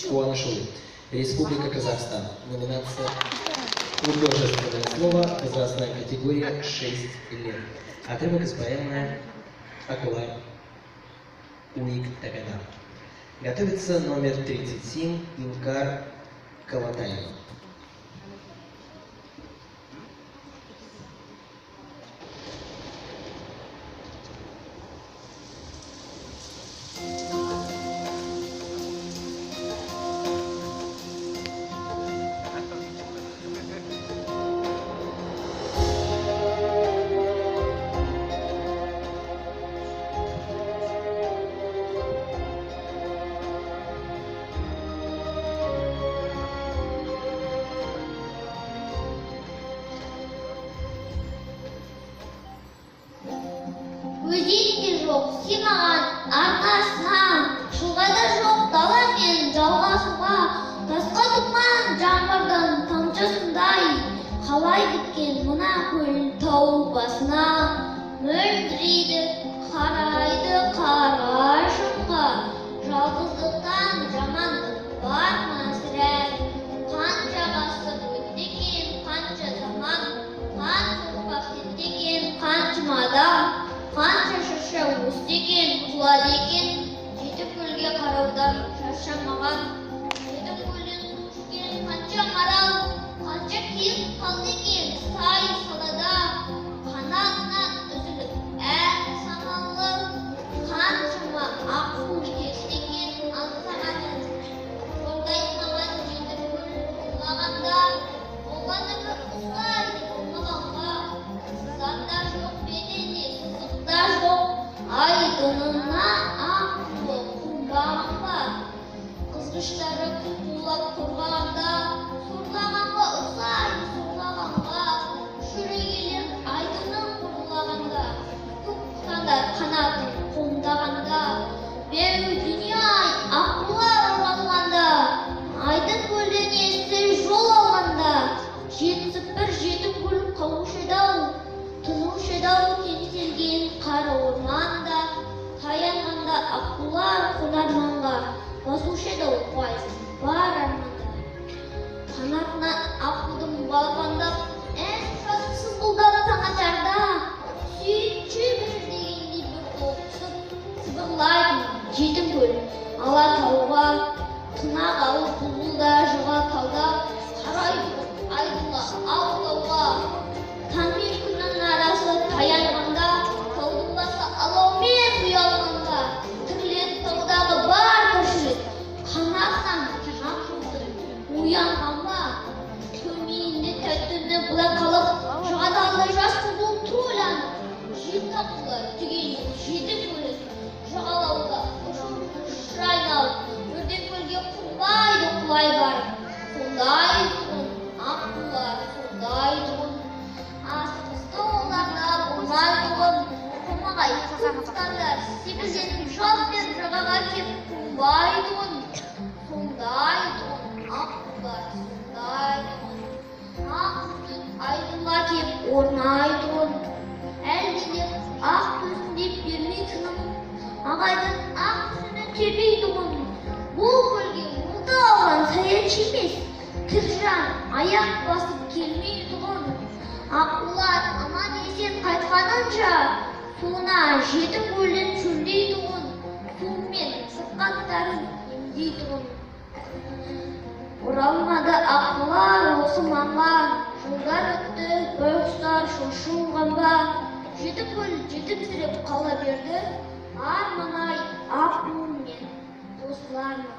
Куанышевой. Республика Казахстан. Номинация «Художественное слово. Возрастная категория 6 лет». Отрывок из поэмы «Акулар Уик Тагана». Готовится номер 37 Инкар Калатаева. Өзенде жоқ симаған арқасынан, шұғада жоқ дала мен жалғасуға, тасқа тұнған жаңбырдың тамшысындай, қалай біткен мына көл тау басына. Мөлдірейді, қарайды қара шыңға, жалғыздықтан жамандық бар ма сірә? Қанша ғасыр өтті екен, қанша заман, қанша ұрпақ кетті екен, қаншамада. Қанша шырша өсті екен, құлады екен, жеті көлге қараудан шаршамаған. Жеті көлден су ішкен қанша марал, қанша киіп қалды екен сай салада. Қанатынан үзіліп әр самалы, қаншама аққу кесті екен аңсағаны. Жолдаймаған жеті көл болмағанда, болғаны бір ұстайды болмағанға. Санда жоқ бедене жоқ, айдынына аққу құмбаған бар. Қызғыштары құлап тұрғанда, сорлағанға ұқсайды сорлағанға. Шүрегелер айдынын құрлағанда, көкқұтандар қанатын қомдағанда. Беу дүние-ай аққулар оралғанда, айдын көлден есі жол алғанда. Жетісіп бір жеті көл қауышыдау, тынушыдау теңселген қара орманда. Таянғанда аққулар қонарманға, басушыдау пайыз бар арманда. Қанатынан аққудың балапандап, ән шасын сызғылдап таң атарда. Сүйінші бір дегенде бір тоқсып, сыбырлайтын жетім көл алатауға. Тына қалып бұлбұлда жыға тауда, қарайды айдынға алатауға. Таң мен күннің арасы таянғанда, таудың басы алаумен ұялғанда. Тірілет таудағы бар тіршілік, қанатынан жан жұлдыр оянғанда. Төменінде тәттіні бұла қалып, жағадалды жас қызыл тойланып. Жеті аққулар түгеннен жеті көлін жағалауда ұшыр айналып, бірден көлге құлайды құлай барып. Сондай тұғын аққулар, сондай тұғын. Асығысты оларда болмай тұғын. Қомағай көкстандар секілденіп жаз бен жағаға кеп қонбай тұғын. Сондай тұғын аққулар, сондай тұғын. Ақ түн айдынға кеп орнай тұғын. Әлденеп ақ төсін деп бермей тыным, ағайдың ақ түсіні тебей тұғын. Бұл көлге мұлда алған саяншы емес, тірі жан аяқ басып келмей тұғын. Аққулар аман есен қайтқанынша, суына жеті көлден шөлдей тұғын. Суымен сырқаттарын емдей тұғын. Оралмады аққулар осы маңға, жылдар өтті байқұстар шошынғанға. Жеті көл жетімсіреп қала берді, арман-ай аққумен қосылар ма?